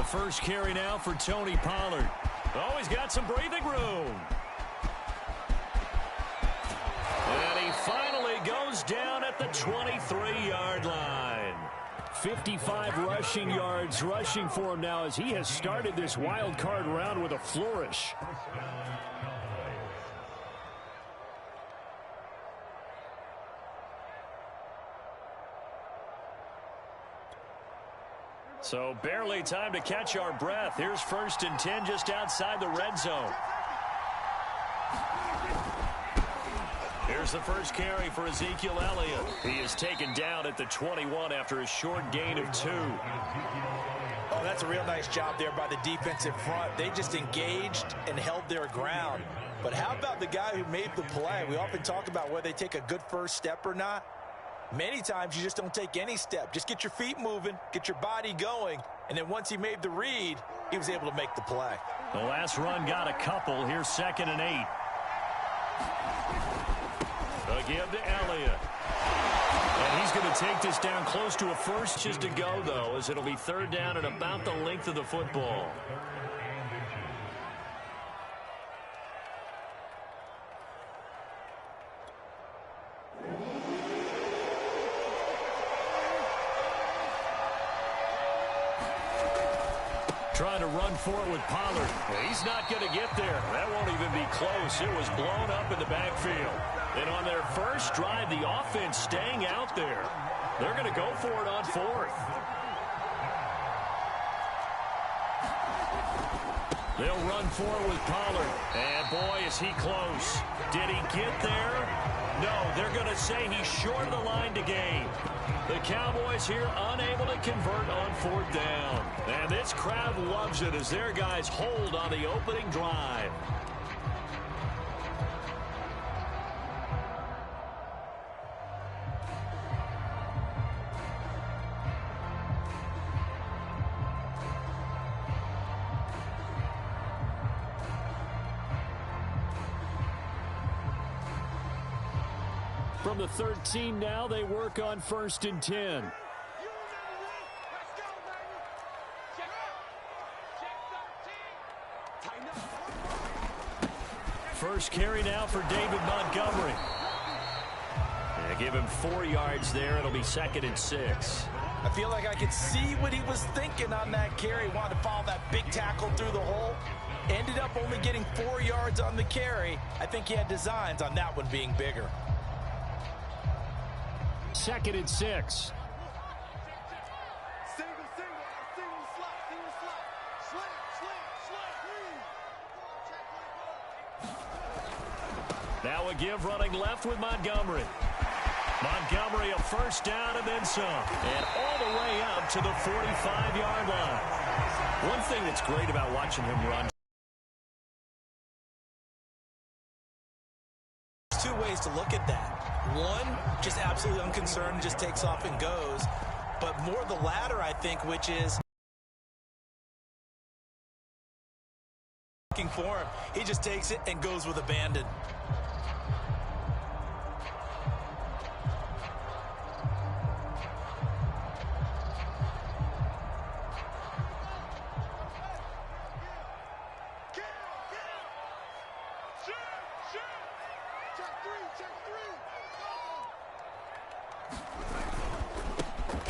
first carry now for Tony Pollard. Oh, he's got some breathing room. And he finally goes down at the 23-yard line. 55 rushing yards rushing for him now as he has started this wild card round with a flourish. So barely time to catch our breath. Here's 1st and 10 just outside the red zone. Here's the first carry for Ezekiel Elliott. He is taken down at the 21 after a short gain of 2. Oh, that's a real nice job there by the defensive front. They just engaged and held their ground. But how about the guy who made the play? We often talk about whether they take a good first step or not. Many times you just don't take any step. Just get your feet moving, get your body going, and then once he made the read, he was able to make the play. The last run got a couple. Here's 2nd and 8. A give to Elliott. And he's going to take this down close to a first just to go, though, as it'll be 3rd down and about the length of the football. Trying to run for it with Pollard. He's not going to get there. That won't even be close. It was blown up in the backfield. And on their first drive, the offense staying out there. They're going to go for it on 4th. They'll run for it with Pollard. And boy, is he close. Did he get there? No, they're going to say he's short of the line to gain. The Cowboys here unable to convert on 4th down. And this crowd loves it as their guys hold on the opening drive. From the 13 now, they work on 1st and 10. First carry now for David Montgomery. They give him 4 yards there. It'll be 2nd and 6. I feel like I could see what he was thinking on that carry. Wanted to follow that big tackle through the hole. Ended up only getting 4 yards on the carry. I think he had designs on that one being bigger. 2nd and 6. Now a give running left with Montgomery. Montgomery a 1st down and then some. And all the way up to the 45-yard line. One thing that's great about watching him run. There's 2 ways to look at that. One, just absolutely unconcerned, just takes off and goes. But more the latter, I think, which is looking for him. He just takes it and goes with abandon.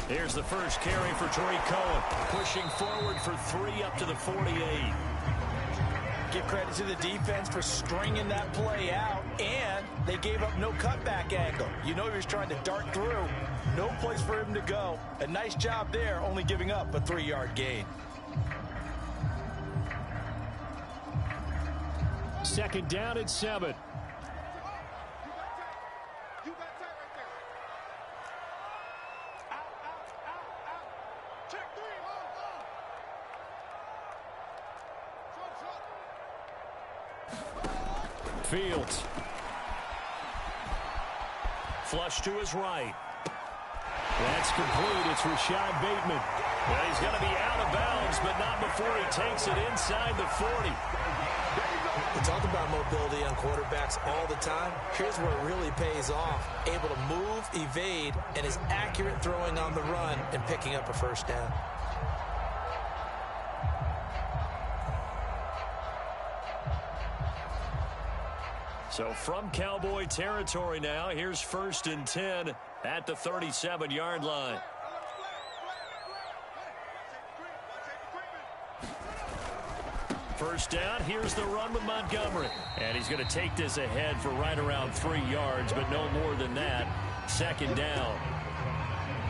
Here's the first carry for Tariq Cohen, pushing forward for 3 up to the 48. Give credit to the defense for stringing that play out, and they gave up no cutback angle. You know he was trying to dart through. No place for him to go. A nice job there, only giving up a 3-yard gain. 2nd down and 7. Fields. Flush to his right. That's complete. It's Rashad Bateman. Well, he's going to be out of bounds, but not before he takes it inside the 40. We talk about mobility on quarterbacks all the time. Here's where it really pays off. Able to move, evade, and is accurate throwing on the run and picking up a 1st down. So from Cowboy territory now, here's 1st and 10 at the 37-yard line. First down, here's the run with Montgomery. And he's going to take this ahead for right around 3 yards, but no more than that. 2nd down.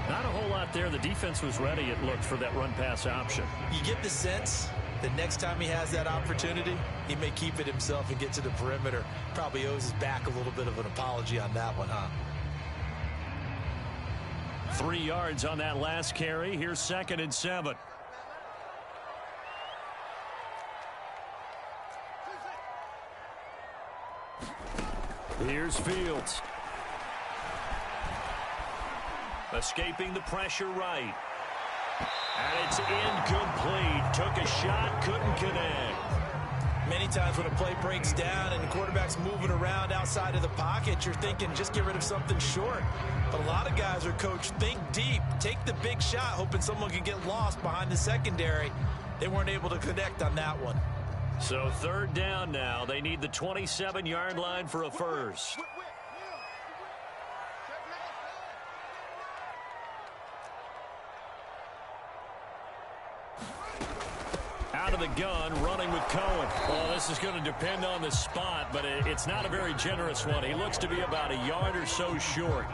Not a whole lot there. The defense was ready, it looked, for that run-pass option. You get the sense that next time he has that opportunity, he may keep it himself and get to the perimeter. Probably owes his back a little bit of an apology on that one, huh? 3 yards on that last carry. Here's 2nd and 7. Here's Fields. Escaping the pressure right. And it's incomplete. Took a shot, couldn't connect. Many times when a play breaks down and the quarterback's moving around outside of the pocket, you're thinking just get rid of something short. But a lot of guys are coached, think deep, take the big shot, hoping someone can get lost behind the secondary. They weren't able to connect on that one. So 3rd down now. They need the 27-yard line for a first. Out of the gun, running with Cohen. Well, this is going to depend on the spot, but it's not a very generous one. He looks to be about a yard or so short.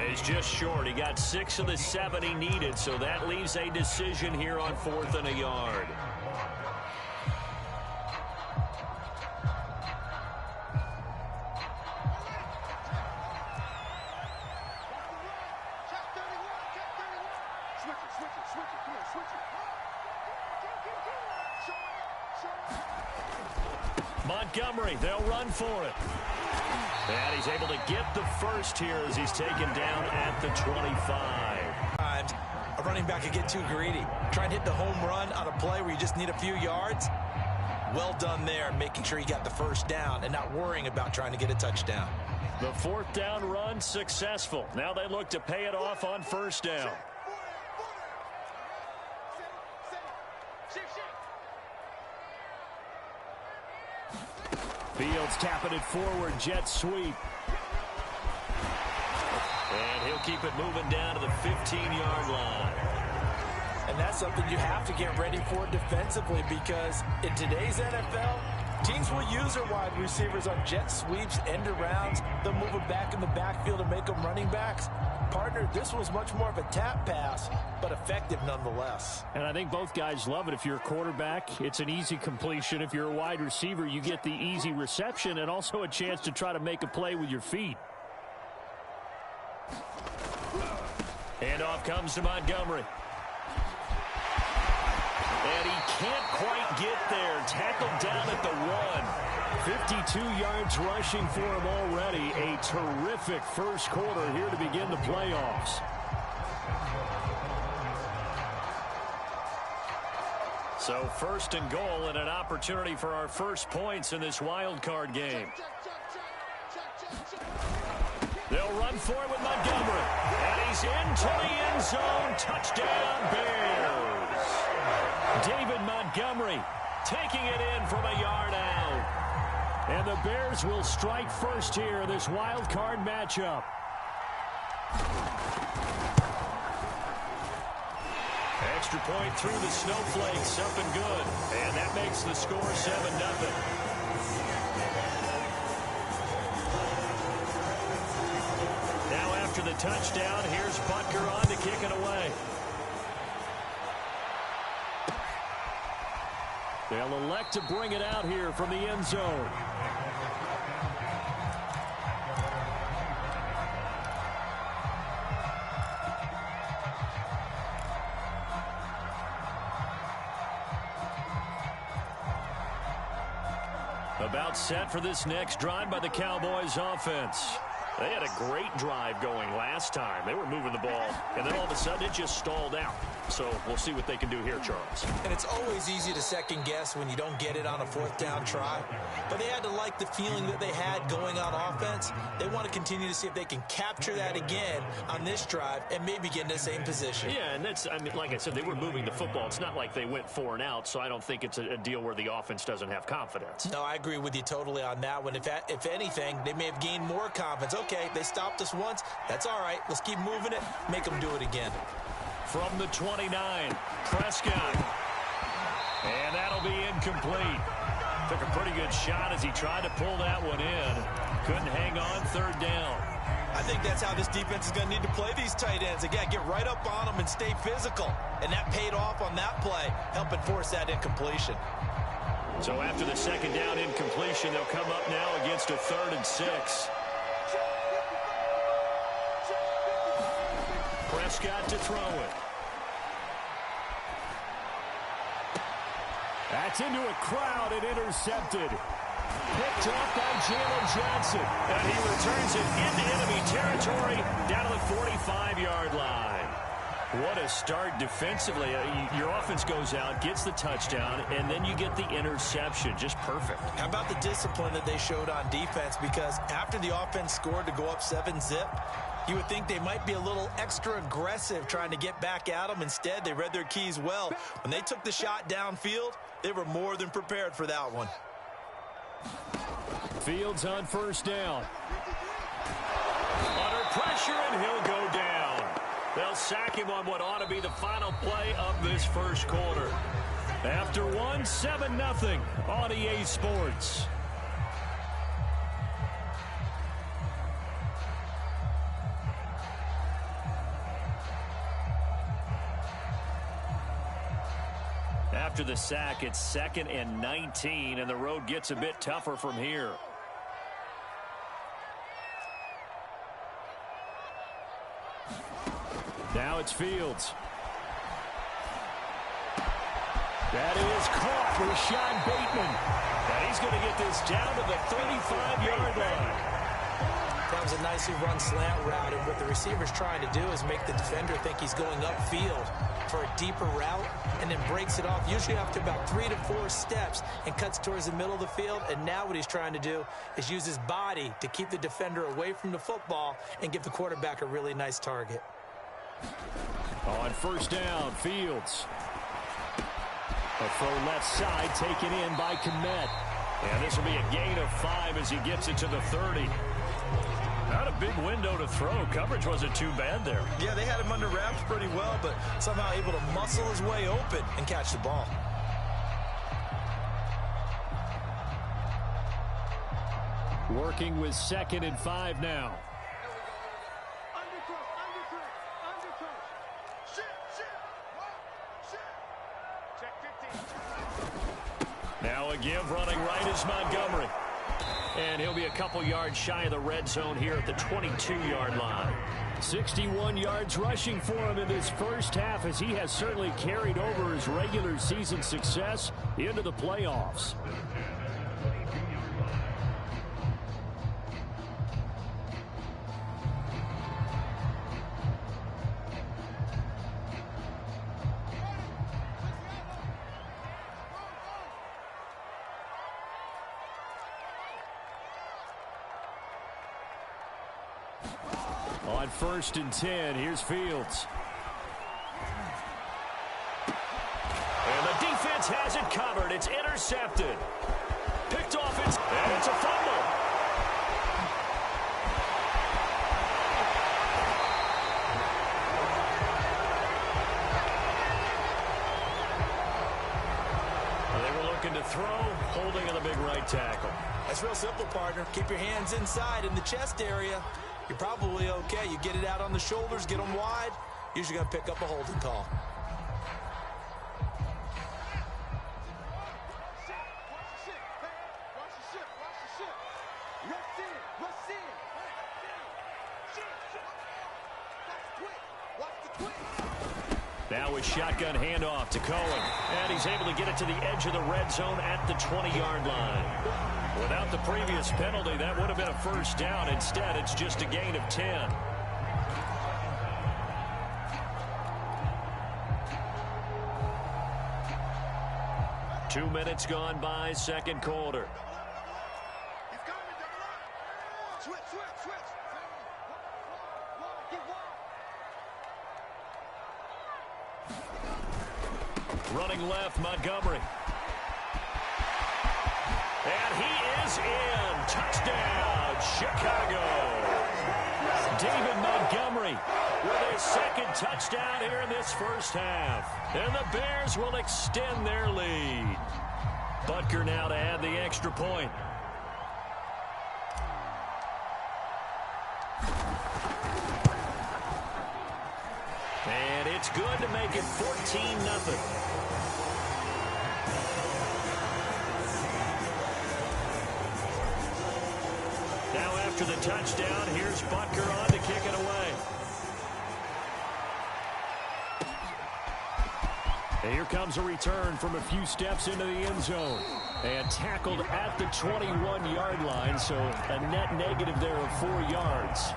He's just short. He got 6 of the 7 he needed, so that leaves a decision here on 4th and a yard. Montgomery, they'll run for it. And he's able to get the first here as he's taken down at the 25. Times a running back could get too greedy. Try and hit the home run on a play where you just need a few yards. Well done there, making sure he got the first down and not worrying about trying to get a touchdown. The 4th down run successful. Now they look to pay it off on 1st down. Fields tapping it forward, jet sweep. And he'll keep it moving down to the 15-yard line. And that's something you have to get ready for defensively, because in today's NFL, teams will use their wide receivers on jet sweeps, end arounds. They'll move them back in the backfield and make them running backs. Partner, this was much more of a tap pass, but effective nonetheless. And I think both guys love it. If you're a quarterback, it's an easy completion. If you're a wide receiver, you get the easy reception and also a chance to try to make a play with your feet. Handoff comes to Montgomery. And he can't quite get there. Tackled down at the 1. 52 yards rushing for him already. A terrific first quarter here to begin the playoffs. So 1st and goal and an opportunity for our first points in this wild card game. They'll run for it with Montgomery. And he's into the end zone. Touchdown, Bears. David Montgomery taking it in from a yard out. And the Bears will strike first here in this wild card matchup. Extra point through the snowflakes, up and good. And that makes the score 7-0. Now after the touchdown, here's Butker on to kick it away. They'll elect to bring it out here from the end zone. About set for this next drive by the Cowboys offense. They had a great drive going last time. They were moving the ball, and then all of a sudden it just stalled out. So we'll see what they can do here, Charles. And it's always easy to second guess when you don't get it on a fourth down try. But they had to like the feeling that they had going on offense. They want to continue to see if they can capture that again on this drive and maybe get in the same position. Yeah, and that's, I mean, like I said, they were moving the football. It's not like they went 4 and out, so I don't think it's a deal where the offense doesn't have confidence. No, I agree with you totally on that one. If anything, they may have gained more confidence. Okay, they stopped us once. That's all right. Let's keep moving it. Make them do it again. From the 29, Prescott. And that'll be incomplete. Took a pretty good shot as he tried to pull that one in. Couldn't hang on, third down. I think that's how this defense is going to need to play these tight ends. Again, get right up on them and stay physical. And that paid off on that play, helping force that incompletion. So after the second down incompletion, they'll come up now against a 3rd and 6. Prescott to throw it. That's into a crowd and intercepted. Picked off by Jalen Johnson. And he returns it into enemy territory down to the 45-yard line. What a start defensively. Your offense goes out, gets the touchdown, and then you get the interception. Just perfect. How about the discipline that they showed on defense? Because after the offense scored to go up 7-zip, you would think they might be a little extra aggressive trying to get back at them. Instead, they read their keys well. When they took the shot downfield, they were more than prepared for that one. Fields on first down. Under pressure, and he'll go down. They'll sack him on what ought to be the final play of this first quarter. After 7-0 on EA Sports. After the sack, it's 2nd and 19, and the road gets a bit tougher from here. Now it's Fields. That is caught for Sean Bateman. And he's going to get this down to the 35-yard line. That was a nicely run slant route, and what the receiver's trying to do is make the defender think he's going upfield for a deeper route, and then breaks it off, usually after about 3 to 4 steps, and cuts towards the middle of the field. And now what he's trying to do is use his body to keep the defender away from the football and give the quarterback a really nice target. On first down, Fields. A throw left side taken in by Kmet. And this will be a gain of 5 as he gets it to the 30. Not a big window to throw. Coverage wasn't too bad there. Yeah, they had him under wraps pretty well, but somehow able to muscle his way open and catch the ball. Working with 2nd and 5 now. Now a give running right is Montgomery. And he'll be a couple yards shy of the red zone here at the 22-yard line. 61 yards rushing for him in this first half, as he has certainly carried over his regular season success into the playoffs. On 1st and 10, here's Fields. And the defense has it covered. It's intercepted. Picked off, and it's a fumble. They were looking to throw, holding on the big right tackle. That's real simple, partner. Keep your hands inside in the chest area. You're probably okay. You get it out on the shoulders, get them wide. Usually going to pick up a holding call. Now a shotgun handoff to Cohen. And he's able to get it to the edge of the red zone at the 20-yard line. Without the previous penalty, that would have been a first down. Instead, it's just a gain of 10. Two minutes gone by, second quarter. Running left, Montgomery. And he is in. Touchdown, Chicago. David Montgomery with his second touchdown here in this first half. And the Bears will extend their lead. Butker now to add the extra point. And it's good to make it 14-0. Now after the touchdown, here's Butker on to kick it away. And here comes a return from a few steps into the end zone. And tackled at the 21-yard line, so a net negative there of 4 yards.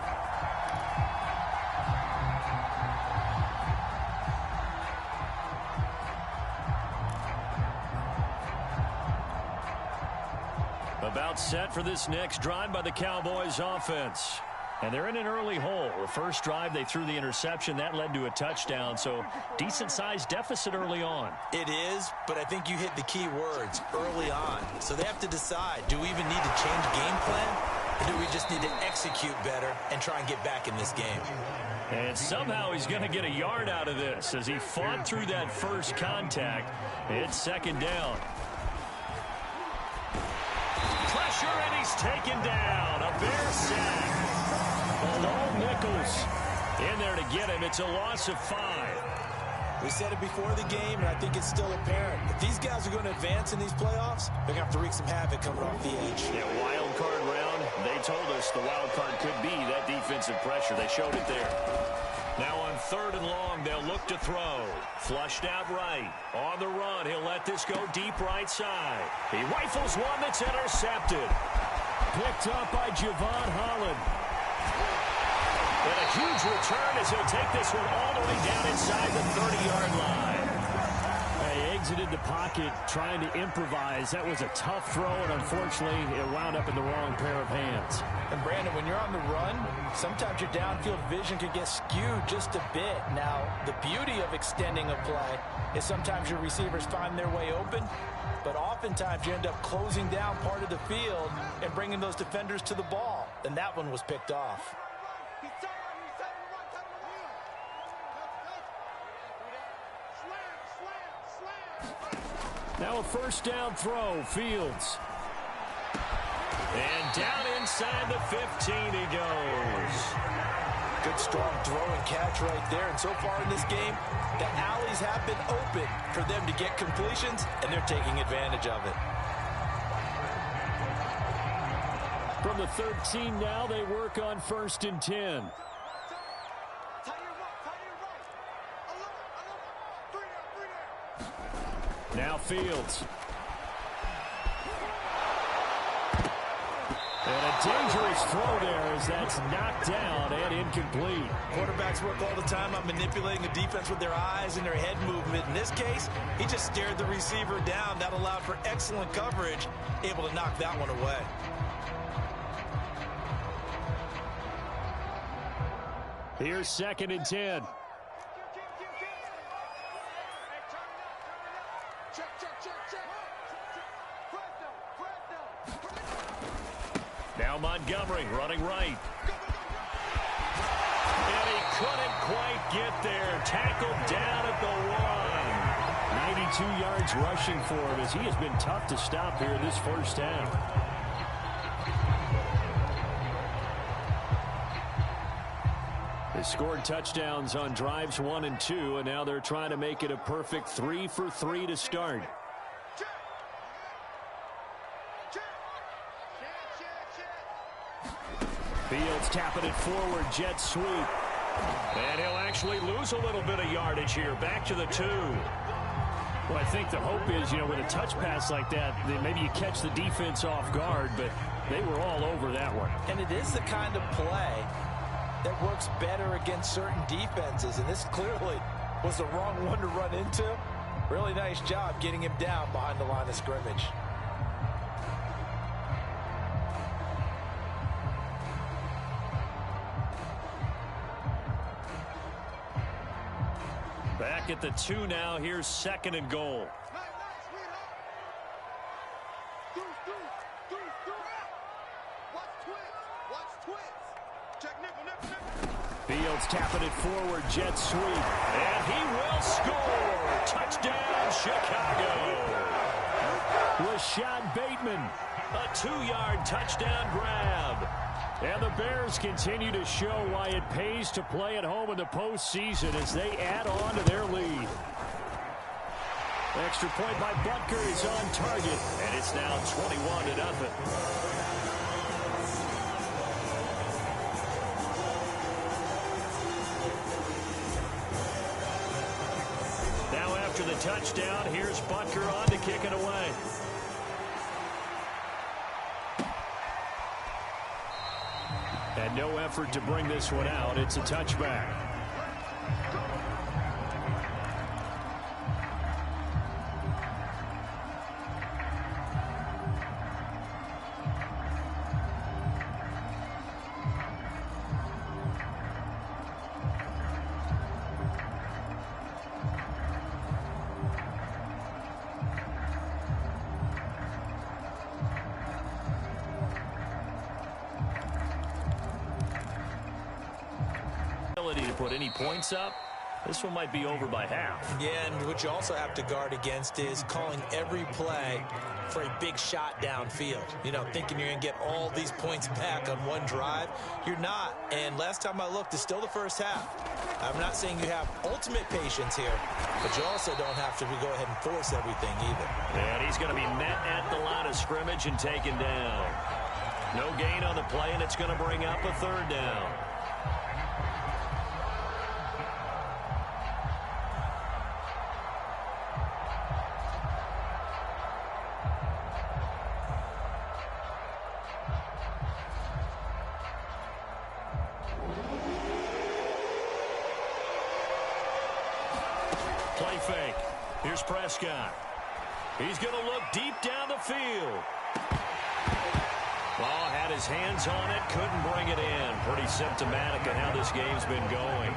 About set for this next drive by the Cowboys offense. And they're in an early hole. The first drive, they threw the interception. That led to a touchdown, so decent-sized deficit early on. It is, but I think you hit the key words, early on. So they have to decide, do we even need to change game plan? Or do we just need to execute better and try and get back in this game? And somehow he's going to get a yard out of this as he fought through that first contact. It's second down. Pressure, and he's taken down. A Bear sack. Along Nichols in there to get him. It's a loss of 5. We said it before the game, and I think it's still apparent. If these guys are going to advance in these playoffs, they're going to have to wreak some havoc coming off the edge. Yeah, wild card round. They told us the wild card could be that defensive pressure. They showed it there. Now on 3rd and long, they'll look to throw. Flushed out right. On the run, he'll let this go deep right side. He rifles one that's intercepted. Picked up by Javon Holland. And a huge return as he'll take this one all the way down inside the 30-yard line. He exited the pocket trying to improvise. That was a tough throw, and unfortunately, it wound up in the wrong pair of hands. And Brandon, when you're on the run, sometimes your downfield vision can get skewed just a bit. Now, the beauty of extending a play is sometimes your receivers find their way open, but oftentimes you end up closing down part of the field and bringing those defenders to the ball. And that one was picked off. Now a first down throw, Fields. And down inside the 15 he goes. Good strong throw and catch right there. And so far in this game, the alleys have been open for them to get completions, and they're taking advantage of it. From the 13 now, they work on 1st and 10. Now Fields. And a dangerous throw there as that's knocked down and incomplete. Quarterbacks work all the time on manipulating the defense with their eyes and their head movement. In this case, he just stared the receiver down. That allowed for excellent coverage, able to knock that one away. Here's 2nd and 10. Now Montgomery running right. And he couldn't quite get there. Tackled down at the 1. 92 yards rushing for him as he has been tough to stop here this first half. They scored touchdowns on drives 1 and 2, and now they're trying to make it a perfect 3 for 3 to start. Fields tapping it forward, jet sweep. And he'll actually lose a little bit of yardage here, back to the 2. Well, I think the hope is, with a touch pass like that maybe you catch the defense off guard, but they were all over that one. And it is the kind of play that works better against certain defenses, and this clearly was the wrong one to run into. Really nice job getting him down behind the line of scrimmage. Back at the 2 now. Here's 2nd and goal. Fields tapping it forward. Jet sweep. And he will score. Touchdown, Chicago. Rashad Bateman. A 2-yard touchdown grab. And the Bears continue to show why it pays to play at home in the postseason as they add on to their lead. Extra point by Butker is on target, and it's now 21-0. Now after the touchdown, here's Butker on to kick it away. And no effort to bring this one out. It's a touchback. To put any points up, this one might be over by half. Yeah, and what you also have to guard against is calling every play for a big shot downfield. Thinking you're going to get all these points back on one drive. You're not. And last time I looked, it's still the first half. I'm not saying you have ultimate patience here, but you also don't have to go ahead and force everything either. And he's going to be met at the line of scrimmage and taken down. No gain on the play, and it's going to bring up a 3rd down. Play fake. Here's Prescott. He's going to look deep down the field. Ball had his hands on it, couldn't bring it in. Pretty symptomatic of how this game's been going.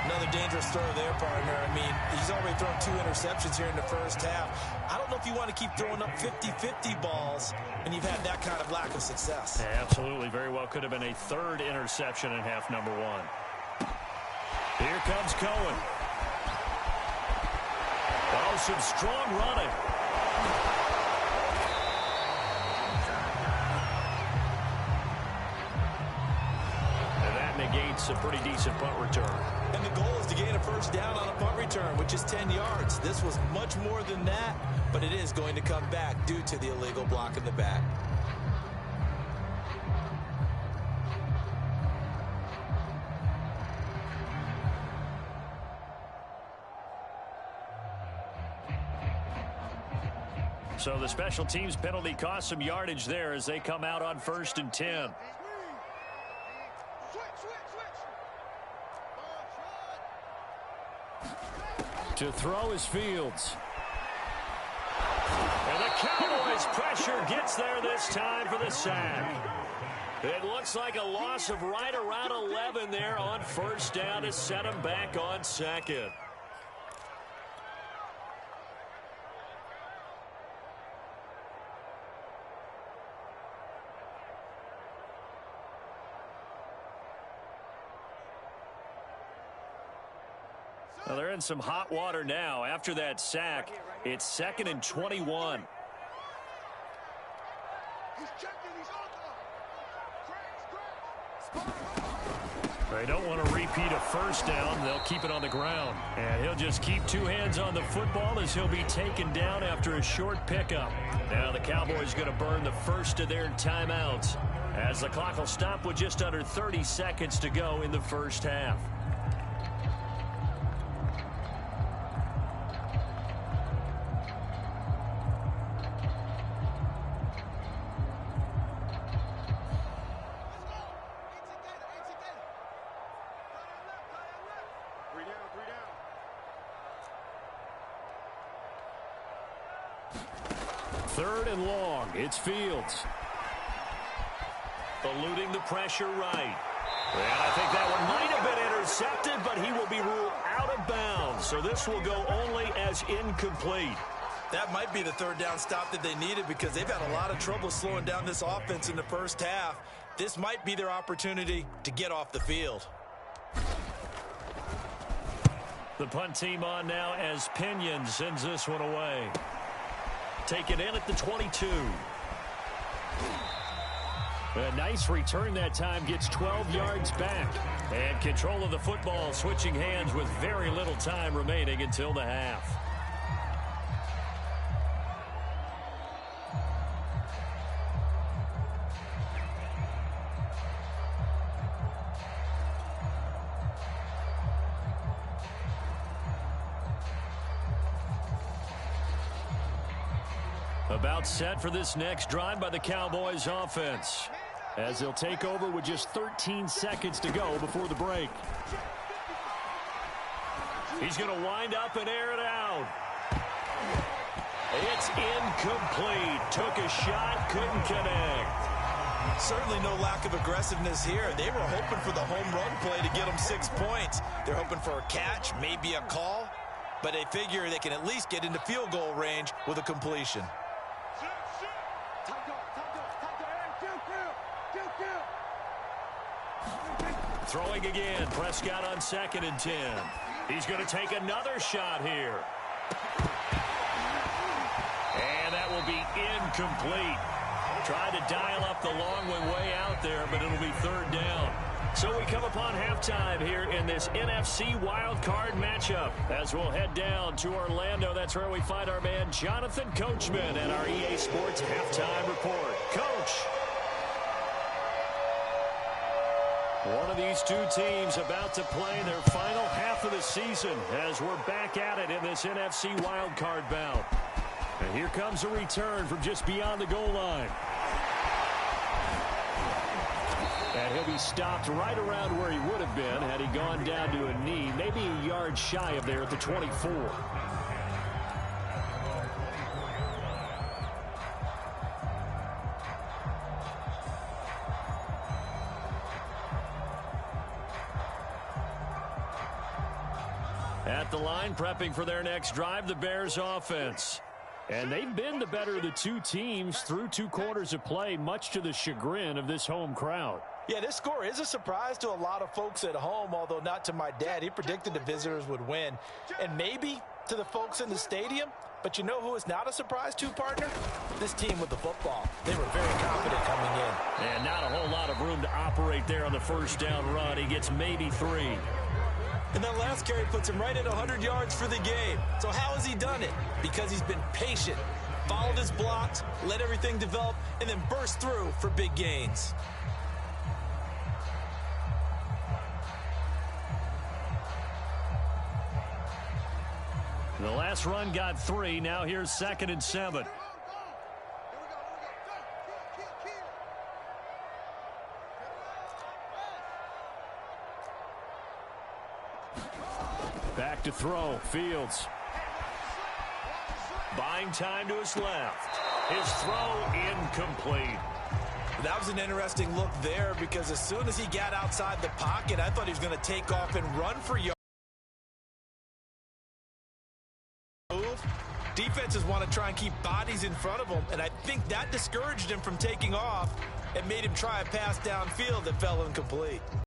Another dangerous throw there, partner. I mean, he's already thrown 2 interceptions here in the first half. I don't know if you want to keep throwing up 50-50 balls and you've had that kind of lack of success. Yeah, absolutely. Very well could have been a 3rd interception in half number 1. Here comes Cohen. Oh, some strong running. And that negates a pretty decent punt return. And the goal is to gain a first down on a punt return, which is 10 yards. This was much more than that, but it is going to come back due to the illegal block in the back. So the special teams penalty cost some yardage there as they come out on 1st and 10. To throw is Fields. And the Cowboys' pressure gets there this time for the sack. It looks like a loss of right around 11 there on 1st down to set them back on 2nd. Well, they're in some hot water now. After that sack, it's 2nd and 21. They don't want to repeat a first down. They'll keep it on the ground. And he'll just keep 2 hands on the football as he'll be taken down after a short pickup. Now the Cowboys going to burn the first of their timeouts as the clock will stop with just under 30 seconds to go in the first half. Third and long. It's Fields. Eluding the pressure right. And I think that one might have been intercepted, but he will be ruled out of bounds. So this will go only as incomplete. That might be the third down stop that they needed because they've had a lot of trouble slowing down this offense in the first half. This might be their opportunity to get off the field. The punt team on now as Pinion sends this one away. Taken in at the 22. A nice return that time, gets 12 yards back. And control of the football switching hands with very little time remaining until the half. About set for this next drive by the Cowboys offense, as they'll take over with just 13 seconds to go before the break. He's going to wind up and air it out. It's incomplete. Took a shot, couldn't connect. Certainly no lack of aggressiveness here. They were hoping for the home run play to get them 6 points. They're hoping for a catch, maybe a call, but they figure they can at least get into field goal range with a completion. Throwing again, Prescott on 2nd and 10. He's going to take another shot here. And that will be incomplete. Tried to dial up the long one way out there, but it'll be 3rd down. So we come upon halftime here in this NFC wildcard matchup. As we'll head down to Orlando, that's where we find our man Jonathan Coachman at our EA Sports Halftime Report. Coach. One of these two teams about to play their final half of the season as we're back at it in this NFC wildcard bout. And here comes a return from just beyond the goal line. And he'll be stopped right around where he would have been had he gone down to a knee, maybe a yard shy of there at the 24. At the line, prepping for their next drive, the Bears offense. And they've been the better of the two teams through 2 quarters of play, much to the chagrin of this home crowd. Yeah, this score is a surprise to a lot of folks at home, although not to my dad. He predicted the visitors would win. And maybe to the folks in the stadium, but you know who is not a surprise to, partner? This team with the football. They were very confident coming in. And not a whole lot of room to operate there on the first down run. He gets maybe 3. And that last carry puts him right at 100 yards for the game. So how has he done it? Because he's been patient, followed his blocks, let everything develop, and then burst through for big gains. The last run got 3. Now here's 2nd and 7. Back to throw. Fields. Buying time to his left. His throw incomplete. That was an interesting look there because as soon as he got outside the pocket, I thought he was going to take off and run for yards. Defenses want to try and keep bodies in front of him, and I think that discouraged him from taking off and made him try a pass downfield that fell incomplete.